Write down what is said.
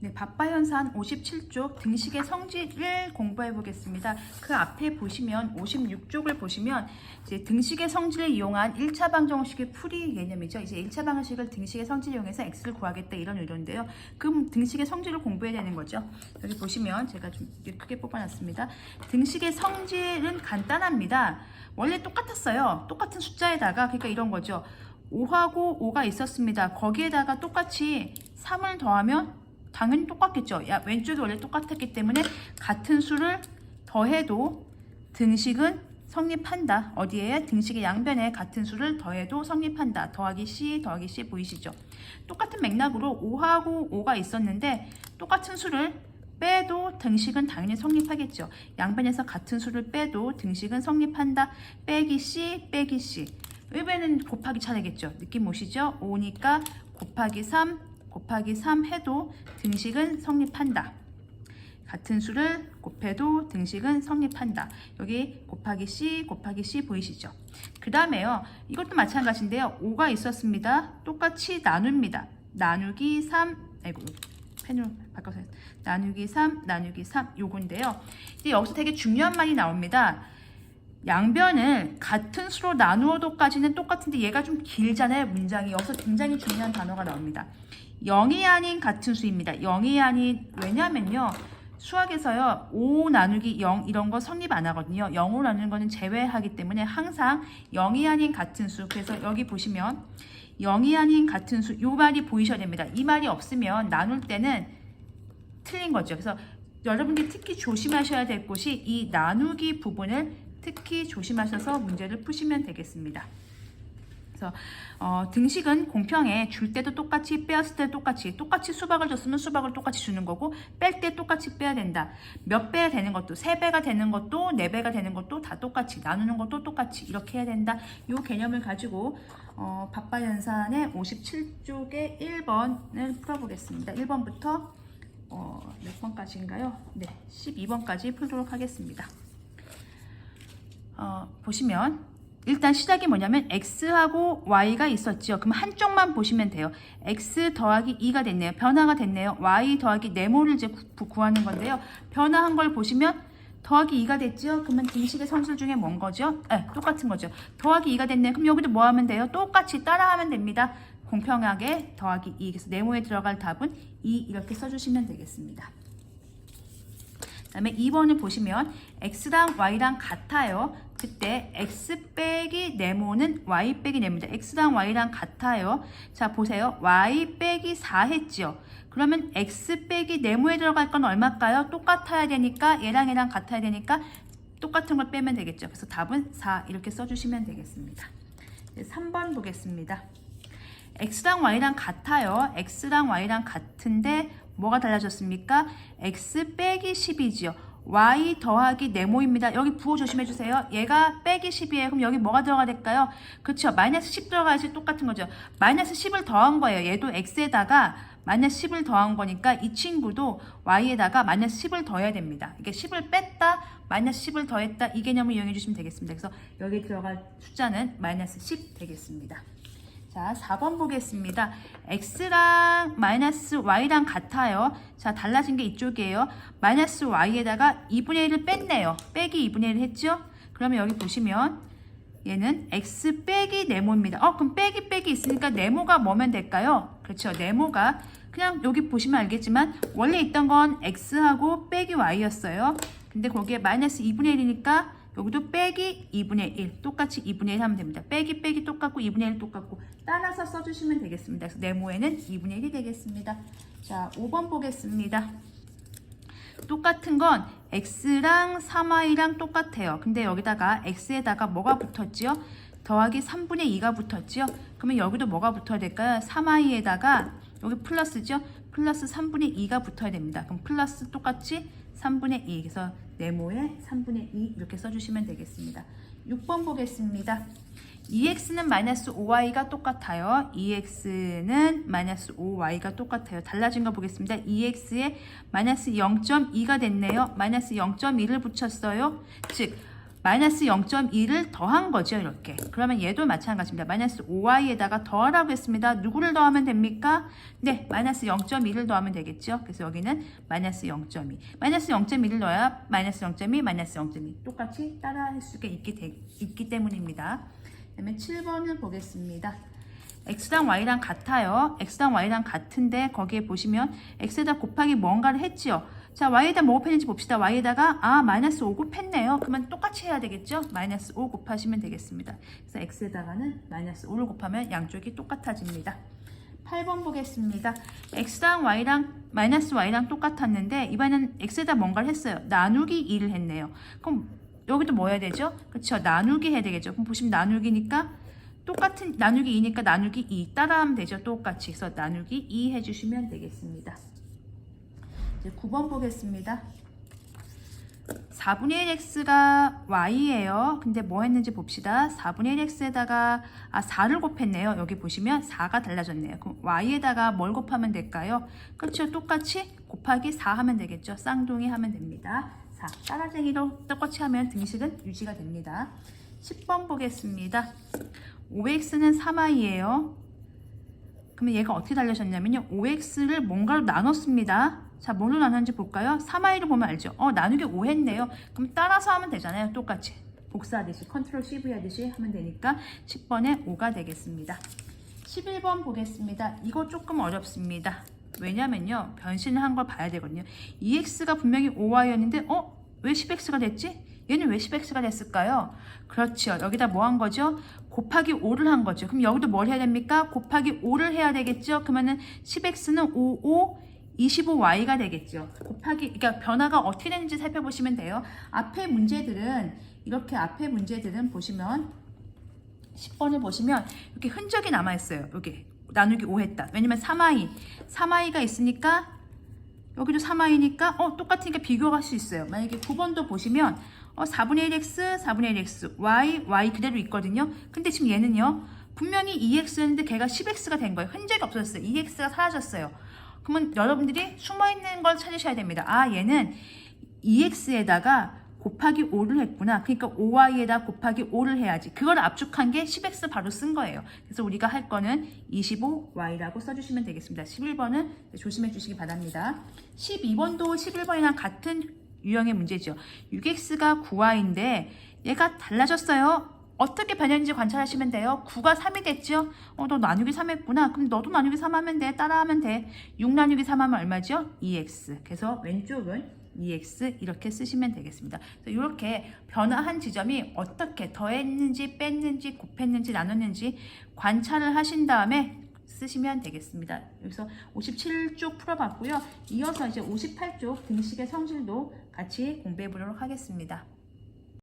네, 밥바현산 57쪽 등식의 성질을 공부해 보겠습니다. 그 앞에 보시면 56쪽을 보시면 이제 등식의 성질을 이용한 1차 방정식의 풀이 개념이죠. 이제 1차 방정식을 등식의 성질을 이용해서 x를 구하겠다 이런 의도인데요. 그럼 등식의 성질을 공부해야 되는 거죠. 여기 보시면 제가 좀 크게 뽑아놨습니다. 등식의 성질은 간단합니다. 원래 똑같았어요. 똑같은 숫자에다가 그러니까 이런 거죠. 5하고 5가 있었습니다. 거기에다가 똑같이 3을 더하면 당연히 똑같겠죠. 왼쪽이 원래 똑같았기 때문에 같은 수를 더해도 등식은 성립한다. 어디에? 등식의 양변에 같은 수를 더해도 성립한다. 더하기 C 보이시죠? 똑같은 맥락으로 5하고 5가 있었는데 똑같은 수를 빼도 등식은 당연히 성립하겠죠. 양변에서 같은 수를 빼도 등식은 성립한다. 빼기 C. 의변은 곱하기 차례겠죠. 느낌 오시죠? 5니까 곱하기 3 해도 등식은 성립한다. 같은 수를 곱해도 등식은 성립한다. 여기 곱하기 C 보이시죠? 그 다음에요. 이것도 마찬가지인데요. 5가 있었습니다. 똑같이 나눕니다. 나누기 3, 펜으로 바꿔서 나누기 3 요건데요. 이제 여기서 되게 중요한 말이 나옵니다. 양변을 같은 수로 나누어도까지는 똑같은데 얘가 좀 길잖아요. 문장이. 여기서 굉장히 중요한 단어가 나옵니다. 0이 아닌 같은 수입니다. 0이 아닌, 왜냐면요. 수학에서요. 5 나누기 0 이런 거 성립 안 하거든요. 0으로 나누는 거는 제외하기 때문에 항상 0이 아닌 같은 수. 그래서 여기 보시면 0이 아닌 같은 수. 이 말이 보이셔야 됩니다. 이 말이 없으면 나눌 때는 틀린 거죠. 그래서 여러분들이 특히 조심하셔야 될 곳이 이 나누기 부분을 특히 조심하셔서 문제를 푸시면 되겠습니다. 그래서 등식은 공평해. 줄 때도 똑같이 빼었을 때도 똑같이 수박을 줬으면 수박을 똑같이 주는 거고 뺄 때 똑같이 빼야 된다. 몇 배가 되는 것도 3배가 되는 것도 4배가 되는 것도 다 똑같이 나누는 것도 똑같이 이렇게 해야 된다. 이 개념을 가지고 밥바연산의 57쪽의 1번을 풀어보겠습니다. 1번부터 몇 번까지인가요? 네, 12번까지 풀도록 하겠습니다. 보시면 일단 시작이 뭐냐면 x하고 y가 있었죠. 그럼 한쪽만 보시면 돼요. x 더하기 2가 됐네요. 변화가 됐네요. y 더하기 네모를 이제 구하는 건데요. 변화한 걸 보시면 더하기 2가 됐죠. 그러면 등식의 성질 중에 뭔 거죠? 네, 똑같은 거죠. 더하기 2가 됐네요. 그럼 여기도 뭐 하면 돼요? 똑같이 따라하면 됩니다. 공평하게 더하기 2. 그래서 네모에 들어갈 답은 2 이렇게 써주시면 되겠습니다. 그 다음에 2번을 보시면 x랑 y랑 같아요. 그때 x 빼기 네모는 y 빼기 네모입니다. x랑 y랑 같아요. 자 보세요. y 빼기 4 했죠. 그러면 x 빼기 네모에 들어갈 건 얼마일까요? 똑같아야 되니까 얘랑 같아야 되니까 똑같은 걸 빼면 되겠죠. 그래서 답은 4 이렇게 써주시면 되겠습니다. 3번 보겠습니다. x랑 y랑 같아요. x랑 y랑 같은데 뭐가 달라졌습니까? x 빼기 10이지요. y 더하기 네모입니다. 여기 부호 조심해주세요. 얘가 빼기 10이에요. 그럼 여기 뭐가 들어가야 될까요? 그렇죠. 마이너스 10 들어가야지 똑같은 거죠. 마이너스 10을 더한 거예요. 얘도 x에다가 마이너스 10을 더한 거니까 이 친구도 y에다가 마이너스 10을 더해야 됩니다. 이게 10을 뺐다, 마이너스 10을 더했다 이 개념을 이용해 주시면 되겠습니다. 그래서 여기 들어갈 숫자는 마이너스 10 되겠습니다. 자, 4번 보겠습니다. x랑 마이너스 y랑 같아요. 자, 달라진 게 이쪽이에요. 마이너스 y에다가 2분의 1을 뺐네요. 빼기 2분의 1을 했죠? 그러면 여기 보시면 얘는 x 빼기 네모입니다. 그럼 빼기 있으니까 네모가 뭐면 될까요? 그렇죠. 네모가 그냥 여기 보시면 알겠지만 원래 있던 건 x하고 빼기 y였어요. 근데 거기에 마이너스 2분의 1이니까 여기도 빼기 2분의 1 똑같이 2분의 1 하면 됩니다. 빼기 똑같고 2분의 1 똑같고 따라서 써주시면 되겠습니다. 그래서 네모에는 2분의 1이 되겠습니다. 자, 5번 보겠습니다. 똑같은 건 x랑 3y랑 똑같아요. 근데 여기다가 x에다가 뭐가 붙었지요? 더하기 3분의 2가 붙었지요. 그러면 여기도 뭐가 붙어야 될까요? 3y에다가 여기 플러스죠? 플러스 3분의 2가 붙어야 됩니다. 그럼 플러스 똑같이 3분의 2. 그래서 네모에 3분의 2 이렇게 써주시면 되겠습니다. 6번 보겠습니다. 2x는 마이너스 5y가 똑같아요. 2x는 마이너스 5y가 똑같아요. 달라진 거 보겠습니다. 2x에 마이너스 0.2가 됐네요. 마이너스 0.1을 붙였어요. 즉 마이너스 0.2를 더한 거죠. 이렇게. 그러면 얘도 마찬가지입니다. 마이너스 5y에다가 더하라고 했습니다. 누구를 더하면 됩니까? 네, 마이너스 0.2를 더하면 되겠죠. 그래서 여기는 마이너스 0.2. 마이너스 0.2를 넣어야 마이너스 0.2, 마이너스 0.2. 똑같이 따라 할 수가 있기 때문입니다. 그 다음에 7번을 보겠습니다. x랑 y랑 같아요. x랑 y랑 같은데 거기에 보시면 x에다 곱하기 뭔가를 했지요. 자, y에다 뭐 곱했는지 봅시다. y에다가 마이너스 5 곱했네요. 그러면 똑같이 해야 되겠죠? 마이너스 5 곱하시면 되겠습니다. 그래서 x에다가는 마이너스 5를 곱하면 양쪽이 똑같아집니다. 8번 보겠습니다. x랑 y랑 마이너스 y랑 똑같았는데 이번에는 x에다 뭔가를 했어요. 나누기 2를 했네요. 그럼 여기도 뭐 해야 되죠? 그렇죠. 나누기 해야 되겠죠. 그럼 보시면 나누기니까 똑같은 나누기 2니까 나누기 2 따라하면 되죠. 똑같이. 그래서 나누기 2 해주시면 되겠습니다. 이제 9번 보겠습니다. 4분의 1x가 y예요. 근데 뭐 했는지 봅시다. 4분의 1x에다가 4를 곱했네요. 여기 보시면 4가 달라졌네요. 그럼 y에다가 뭘 곱하면 될까요? 그렇죠. 똑같이 곱하기 4 하면 되겠죠. 쌍둥이 하면 됩니다. 4. 따라쟁이로 똑같이 하면 등식은 유지가 됩니다. 10번 보겠습니다. 5x는 3y예요. 그러면 얘가 어떻게 달라졌냐면요. 5x를 뭔가로 나눴습니다. 자, 뭘로 나눴는지 볼까요? 3y로 보면 알죠. 나누기 5 했네요. 그럼 따라서 하면 되잖아요. 똑같이. 복사하듯이, 컨트롤 CV 하듯이 하면 되니까 10번에 5가 되겠습니다. 11번 보겠습니다. 이거 조금 어렵습니다. 왜냐면요. 변신을 한 걸 봐야 되거든요. 2x가 분명히 5y였는데, 왜 10x가 됐지? 얘는 왜 10x가 됐을까요? 그렇죠. 여기다 뭐 한 거죠? 곱하기 5를 한 거죠. 그럼 여기도 뭘 해야 됩니까? 곱하기 5를 해야 되겠죠? 그러면은 10x는 5, 25y가 되겠죠. 그러니까 변화가 어떻게 되는지 살펴보시면 돼요. 이렇게 문제들은 보시면 10번을 보시면 이렇게 흔적이 남아있어요. 여기 나누기 5 했다. 왜냐면 3i가 있으니까 여기도 3i니까 똑같으니까 비교할 수 있어요. 만약에 9번도 보시면 4분의 1x, 4분의 1x, y 그대로 있거든요. 근데 지금 얘는요. 분명히 2x였는데 걔가 10x가 된 거예요. 흔적이 없어졌어요. 2x가 사라졌어요. 그러면 여러분들이 숨어있는 걸 찾으셔야 됩니다. 얘는 2x에다가 곱하기 5를 했구나. 그러니까 5y에다 곱하기 5를 해야지. 그걸 압축한 게 10x 바로 쓴 거예요. 그래서 우리가 할 거는 25y라고 써주시면 되겠습니다. 11번은 조심해 주시기 바랍니다. 12번도 11번이랑 같은 유형의 문제죠. 6x가 9y인데 얘가 달라졌어요. 어떻게 변했는지 관찰하시면 돼요. 9가 3이 됐죠? 너 나누기 3 했구나. 그럼 너도 나누기 3 하면 돼. 따라하면 돼. 6 나누기 3 하면 얼마죠? 2x. 그래서 왼쪽은 2x 이렇게 쓰시면 되겠습니다. 그래서 이렇게 변화한 지점이 어떻게 더했는지 뺐는지 곱했는지 나눴는지 관찰을 하신 다음에 쓰시면 되겠습니다. 여기서 57쪽 풀어봤고요. 이어서 이제 58쪽 등식의 성질도 같이 공부해 보도록 하겠습니다.